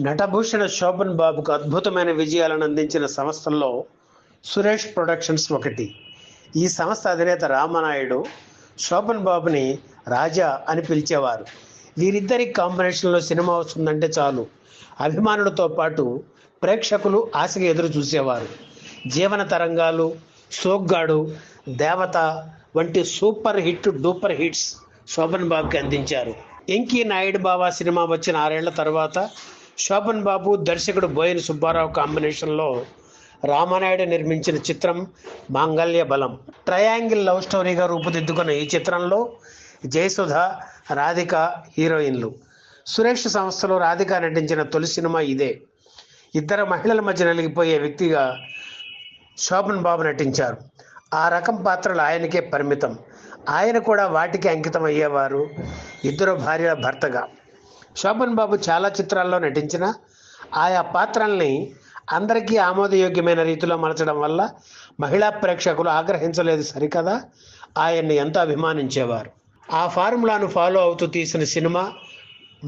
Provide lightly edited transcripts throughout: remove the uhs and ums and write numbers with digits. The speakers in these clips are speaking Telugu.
నటభూషణ శోభన్ బాబుకు అద్భుతమైన విజయాలను అందించిన సంస్థల్లో సురేష్ ప్రొడక్షన్స్ ఒకటి. ఈ సంస్థ అధినేత రామానాయుడు శోభన్ బాబుని రాజా అని పిలిచేవారు. వీరిద్దరి కాంబినేషన్లో సినిమా వస్తుందంటే చాలు అభిమానులతో పాటు ప్రేక్షకులు ఆశగా ఎదురు చూసేవారు. జీవన తరంగాలు, సోగ్గాడు, దేవత వంటి super hit duper hits Sobhan బాబుకి అందించారు. ఎంకీ నాయుడు బావా సినిమా వచ్చిన 6 ఏళ్ల తర్వాత శోభన్ బాబు దర్శకుడు బోయిన సుబ్బారావు కాంబినేషన్లో రామానాయుడు నిర్మించిన చిత్రం మాంగళ్య బలం. ట్రయాంగిల్ లవ్ స్టోరీగా రూపుదిద్దుకున్న ఈ చిత్రంలో జయసుధ, రాధిక హీరోయిన్లు. సురేష్ సంస్థలో రాధిక నటించిన తొలి సినిమా ఇదే. ఇద్దరు మహిళల మధ్య నలిగిపోయే వ్యక్తిగా శోభన్ బాబు నటించారు. ఆ రకం పాత్రలు ఆయనకే పరిమితం. ఆయన కూడా వాటికి అంకితం అయ్యేవారు. ఇద్దరు భార్యల భర్తగా శోభన్ బాబు చాలా చిత్రాల్లో నటించిన ఆయా పాత్రల్ని అందరికీ ఆమోదయోగ్యమైన రీతిలో మలచడం వల్ల మహిళా ప్రేక్షకులు ఆగ్రహించలేదు సరికదా, ఆయన్ని ఎంతో అభిమానించేవారు. ఆ ఫార్ములాను ఫాలో అవుతూ తీసిన సినిమా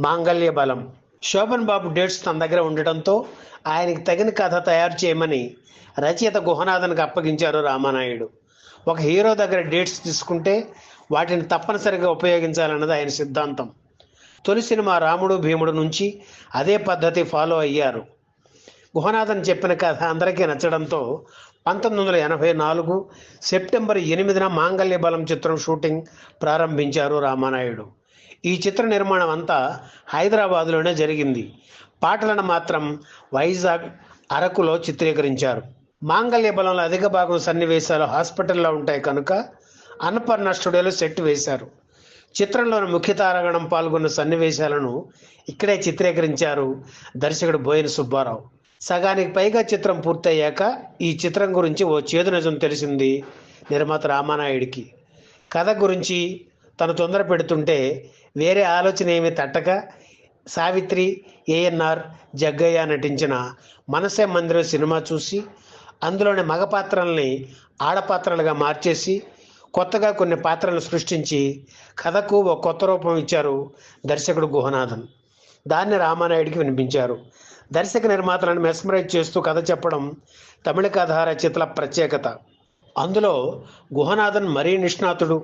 మాంగళ్య బలం. శోభన్ బాబు డేట్స్ తన దగ్గర ఉండటంతో ఆయనకి తగిన కథ తయారు చేయమని రచయిత గుహనాథన్కి అప్పగించారు రామానాయుడు. ఒక హీరో దగ్గర డేట్స్ తీసుకుంటే వాటిని తప్పనిసరిగా ఉపయోగించాలన్నది ఆయన సిద్ధాంతం. తొలి సినిమా రాముడు భీముడు నుంచి అదే పద్ధతి ఫాలో అయ్యారు. గుహనాథన్ చెప్పిన కథ అందరికీ నచ్చడంతో 1984 సెప్టెంబర్ 8న మాంగళ్య బలం చిత్రం షూటింగ్ ప్రారంభించారు రామానాయుడు. ఈ చిత్ర నిర్మాణం అంతా హైదరాబాదులోనే జరిగింది. పాటలను మాత్రం వైజాగ్, అరకులో చిత్రీకరించారు. మాంగళ్య బలంలో అధిక భాగం సన్నివేశాలు హాస్పిటల్లో ఉంటాయి కనుక అన్నపర్ణ స్టూడియోలో సెట్ వేశారు. చిత్రంలోని ముఖ్య తారాగణం పాల్గొన్న సన్నివేశాలను ఇక్కడే చిత్రీకరించారు దర్శకుడు బోయిన సుబ్బారావు. సగానికి పైగా చిత్రం పూర్తయ్యాక ఈ చిత్రం గురించి ఓ చేదు నిజం తెలిసింది నిర్మాత రామానాయుడికి. కథ గురించి తను తొందర పెడుతుంటే వేరే ఆలోచన ఏమీ తట్టక సావిత్రి, ఏఎన్ఆర్, జగ్గయ్య నటించిన మనసే మందిరం సినిమా చూసి అందులోని మగ పాత్రల్ని ఆడపాత్రలుగా మార్చేసి కొత్తగా కొన్ని పాత్రలను సృష్టించి కథకు ఒక కొత్త రూపం ఇచ్చారు దర్శకుడు గుహనాథన్. దాన్ని రామానాయుడికి వినిపించారు. దర్శక నిర్మాతలను మెస్మరైజ్ చేస్తూ కథ చెప్పడం తమిళ కథా రచయితల ప్రత్యేకత. అందులో గుహనాథన్ మరీ నిష్ణాతుడు.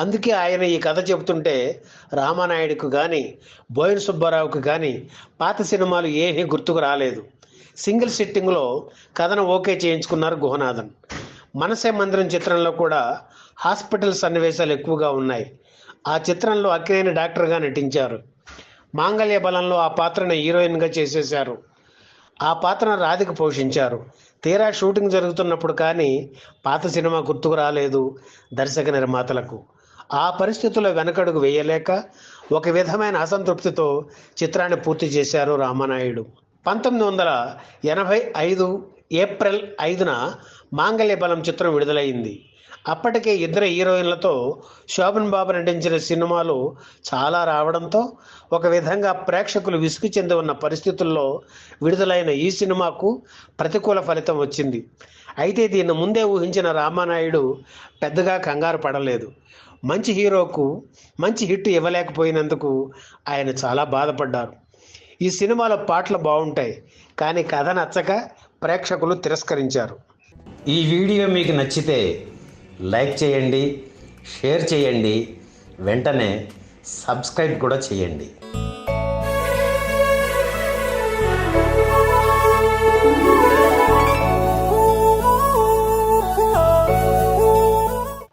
అందుకే ఆయన ఈ కథ చెబుతుంటే రామానాయుడికి కానీ బోయిన సుబ్బారావుకి కానీ పాత సినిమాలు ఏమీ గుర్తుకు రాలేదు. సింగిల్ సిట్టింగ్లో కథను ఓకే చేయించుకున్నారు గుహనాథన్. మనసే మందిరం చిత్రంలో కూడా హాస్పిటల్ సన్నివేశాలు ఎక్కువగా ఉన్నాయి. ఆ చిత్రంలో అక్కినేని డాక్టర్గా నటించారు. మాంగళ్య బలంలో ఆ పాత్రను హీరోయిన్గా చేసేశారు. ఆ పాత్రను రాధిక పోషించారు. తీరా షూటింగ్ జరుగుతున్నప్పుడు కానీ పాత సినిమా గుర్తుకు రాలేదు దర్శక నిర్మాతలకు. ఆ పరిస్థితుల్లో వెనకడుగు వేయలేక ఒక విధమైన అసంతృప్తితో చిత్రాన్ని పూర్తి చేశారు రామానాయుడు. 1985 ఏప్రిల్ 5న మాంగళ్య బలం చిత్రం విడుదలైంది. అప్పటికే ఇద్దరు హీరోయిన్లతో శోభన్ బాబు నటించిన సినిమాలు చాలా రావడంతో ఒక విధంగా ప్రేక్షకులు విసుగు చెంది ఉన్న పరిస్థితుల్లో విడుదలైన ఈ సినిమాకు ప్రతికూల ఫలితం వచ్చింది. అయితే దీన్ని ముందే ఊహించిన రామానాయుడు పెద్దగా కంగారు పడలేదు. మంచి హీరోకు మంచి హిట్ ఇవ్వలేకపోయినందుకు ఆయన చాలా బాధపడ్డారు. ఈ సినిమాలో పాటలు బాగుంటాయి కానీ కథ నచ్చక ప్రేక్షకులు తిరస్కరించారు. ఈ వీడియో మీకు నచ్చితే లైక్ చేయండి, షేర్ చేయండి, వెంటనే సబ్స్క్రైబ్ కూడా చేయండి.